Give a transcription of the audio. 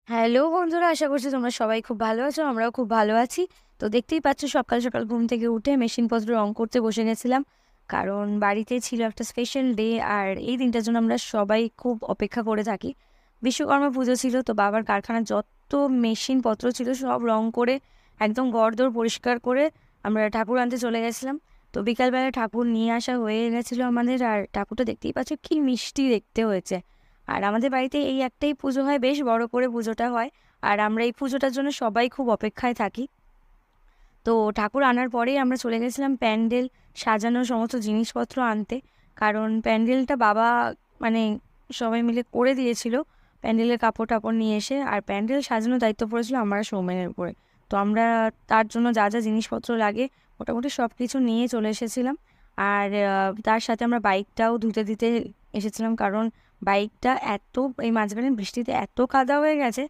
Hello বন্ধুরা, আশা করছি তোমরা সবাই খুব ভালো আছো। আমরাও খুব ভালো আছি। তো দেখতেই পাচ্ছ সকাল, সকাল ঘুম থেকে উঠে মেশিনপত্র রং করতে বসে গেছিলাম। কারণ বাড়িতে ছিল একটা স্পেশাল ডে আর এই দিনটার জন্য আমরা সবাই খুব অপেক্ষা করে থাকি। বিশ্বকর্মা পুজো ছিল, তো বাবার কারখানার যত মেশিনপত্র ছিল সব রং করে একদম ঘরদোর পরিষ্কার করে আমরা ঠাকুর আনতে চলে গেছিলাম। তো বিকালবেলা ঠাকুর নিয়ে আসা হয়ে গেছিলো আমাদের, আর ঠাকুরটা দেখতেই পাচ্ছ কি মিষ্টি দেখতে হয়েছে। আর আমাদের বাড়িতে এই একটাই পুজো হয়, বেশ বড় করে পুজোটা হয়। আর আমরা এই পুজোটার জন্য সবাই খুব অপেক্ষায় থাকি। তো ঠাকুর আনার পরেই আমরা চলে গেছিলাম প্যান্ডেল সাজানোর সমস্ত জিনিসপত্র আনতে। কারণ প্যান্ডেলটা বাবা মানে সবাই মিলে করে দিয়েছিল প্যান্ডেলের কাপড়-টাপড় নিয়ে এসে। আর প্যান্ডেল সাজানোর দায়িত্ব পড়েছিল আমার সৌমেনের উপরে। তো আমরা তার জন্য যা, যা জিনিসপত্র লাগে মোটামুটি সব কিছু নিয়ে চলে এসেছিলাম। আর তার সাথে আমরা বাইকটাও ধুতে দিতে এসেছিলাম। কারণ বাইকটা এই মাঝখানে বৃষ্টিতে এত কাদা হয়ে গেছে